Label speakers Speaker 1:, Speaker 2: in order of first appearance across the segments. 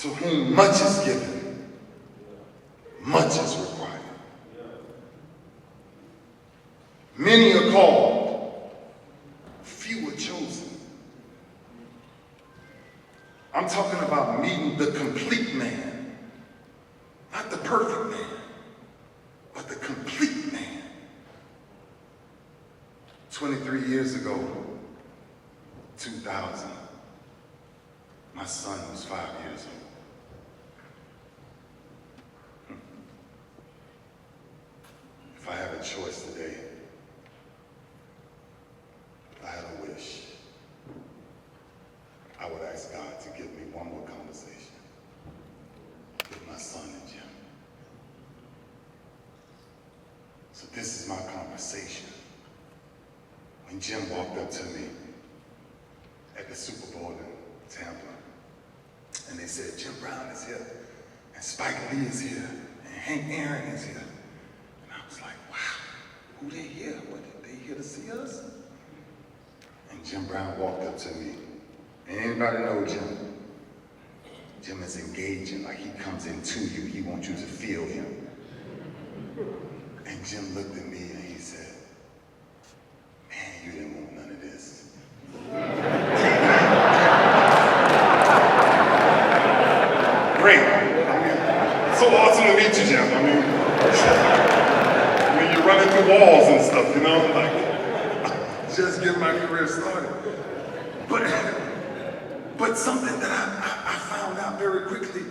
Speaker 1: To whom much is given, much is required. Many are called, few are chosen. I'm talking about meeting the complete man, not the perfect man, but the complete man. 23 years ago, 2000, my son was 5 years old. If I had a choice today, if I had a wish, I would ask God to give me one more conversation with my son and Jim. So this is my conversation. When Jim walked up to me at the Super Bowl in Tampa, and they said, Jim Brown is here, and Spike Lee is here, and Hank Aaron is here. And I was like, wow, who they here? What, they here to see us? And Jim Brown walked up to me. And anybody know Jim? Jim is engaging, like he comes into you. He wants you to feel him. And Jim looked at me and he said, man, you didn't want none of this. Great. I mean, it's so awesome to meet you, Jim. I mean, you're running through walls and stuff, you know? Like, just getting my career started. But something that I found out very quickly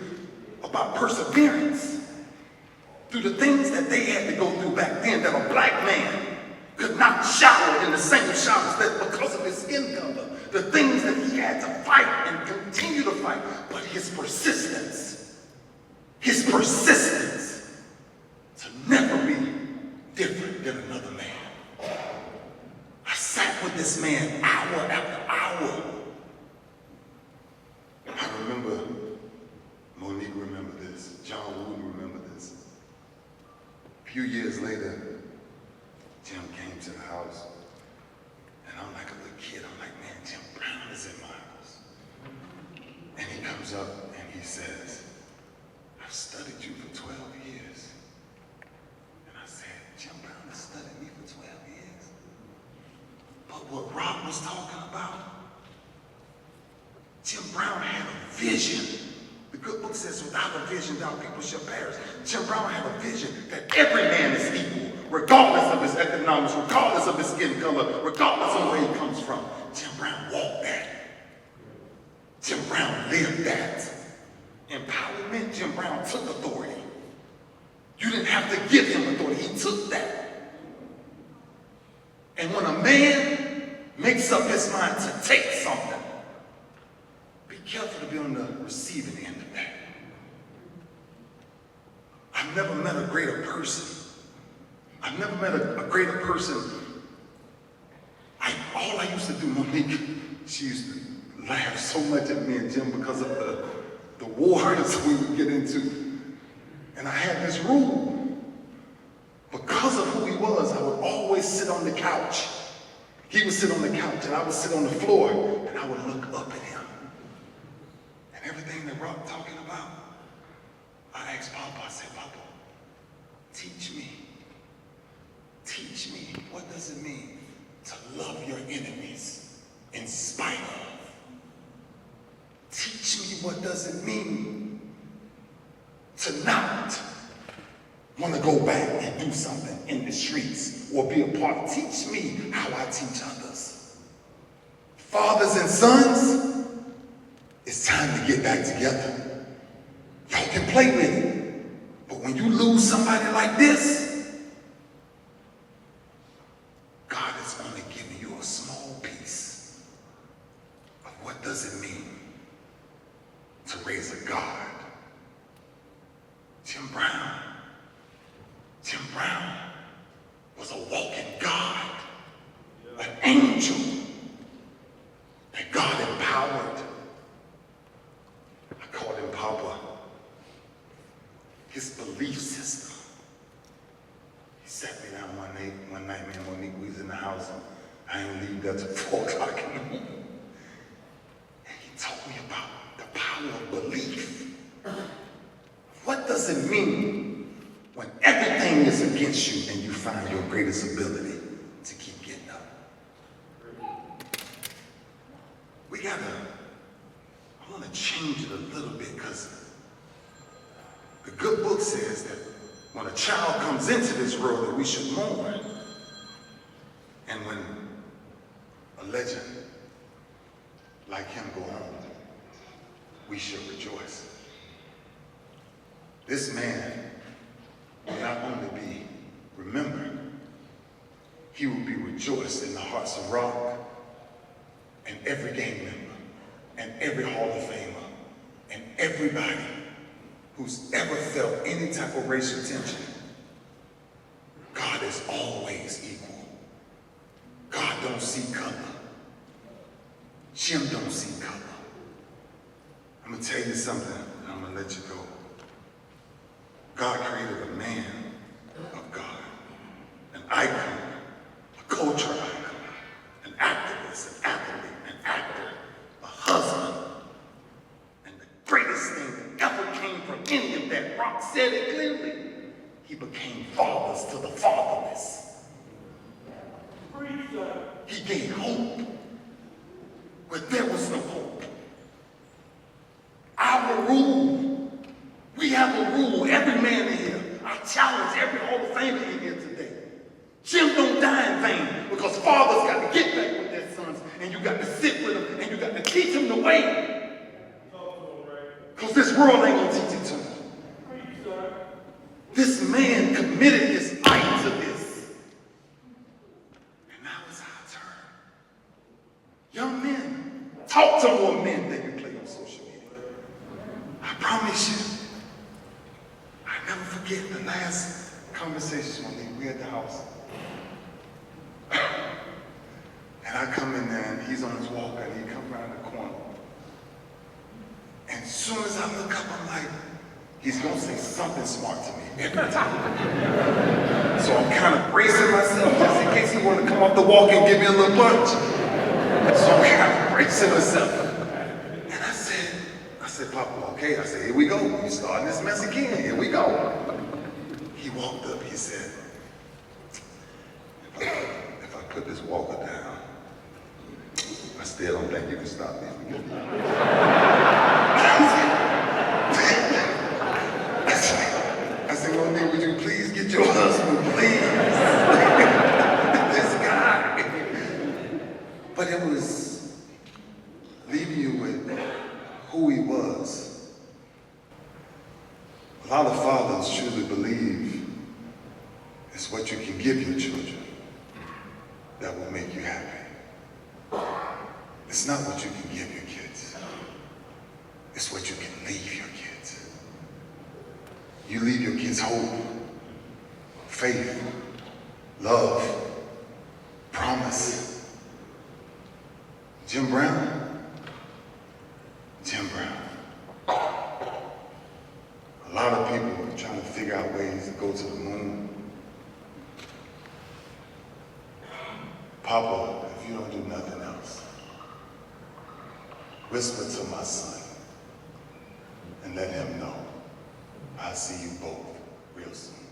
Speaker 1: about perseverance through the things that they had to go through back then, that a black man could not shower in the same showers that because of his skin color, the things that he had to fight and continue to fight, but his persistence to never be different than another man. I sat with this man hour after hour. I remember, Monique remember this, John Wooden remember this. A few years later, Jim came to the house, and I'm like a little kid. I'm like, man, Jim Brown is in my house. And he comes up and he says, I've studied you for 12 years. And I said, Jim Brown has studied me for 12 years. But what Rob was talking about, Jim Brown had a vision. The good book says, without a vision, thou people shall perish. Jim Brown had a vision that every man is equal, regardless of his economics, regardless of his skin color, regardless of where he comes from. Jim Brown walked that. Jim Brown lived that. Empowerment, Jim Brown took authority. You didn't have to give him authority. He took that. And when a man makes up his mind to take something, be careful to be on the receiving end of that. I've never met a greater person. I've never met a greater person. All I used to do, Monique, she used to laugh so much at me and Jim because of the wars we would get into. And I had this rule. Because of who he was, I would always sit on the couch. He would sit on the couch and I would sit on the floor and I would look up at him. And everything that Rob talking about, I asked Papa, I said, Papa, teach me, what does it mean to love your enemies in spite of? Teach me what does it mean to not want to go back and do something in the streets or be a part. Teach me how I teach others. Fathers and sons, it's time to get back together. Y'all can play with it, but when you lose somebody like this, God is only giving you a small piece of what does it mean to raise a God. Jim Brown was a walking God, an angel that God empowered. I called him Papa. His belief system. He sat me down one night, me and Monique, we was in the house, and I didn't leave there till 4 o'clock in the morning. And he told me about the power of belief. What does it mean when everything is against you and you find your greatest ability to keep getting up? I want to change it a little bit, because the good book says that when a child comes into this world that we should mourn. And when a legend like him go home, we should rejoice. This man will not only be remembered, he will be rejoiced in the hearts of Rock and every gang member and every Hall of Famer and everybody who's ever felt any type of racial tension. God is always equal. God don't see color. Jim don't see color. I'm gonna tell you something, and I'm gonna let you go. God created a man of God, an icon, a culture icon, an activist, an athlete, an actor, a husband. And the greatest thing that ever came from any of that, Rock said it clearly, he became fathers to the fatherless. He gave hope where there was no hope. Our rule, we have a rule, every man in here. I challenge every Hall of Famer in here today. Jim don't die in vain, because fathers got to get back with their sons, and you got to sit with them, and you got to teach them the way. Because this world ain't gonna teach it to them. This man committed his life to this. And now it's our turn. Young men, talk to more men than you play on social media. I promise you, I never forget the last conversation when we were at the house. And I come in there and he's on his walker and he comes around the corner. And as soon as I look up, I'm like, he's gonna say something smart to me every time. So I'm kind of bracing myself just in case he wanted to come off the walk and give me a little punch. So I'm kind of bracing myself. And I said, Papa, okay. I said, here we go. You're starting this mess again. Here we go. He walked up, he said, if I put this walker down, I still don't think you can stop me from getting I said, Monique, would you please get your husband, please? This guy. But it was leaving you with who he was. A lot of fathers truly believe it's what you can give your children that will make you happy. It's not what you can give your kids. It's what you can leave your kids. You leave your kids hope, faith, love, promise. Jim Brown. A lot of people are trying to figure out ways to go to the moon. Papa, if you don't do nothing else, whisper to my son and let him know I'll see you both real soon.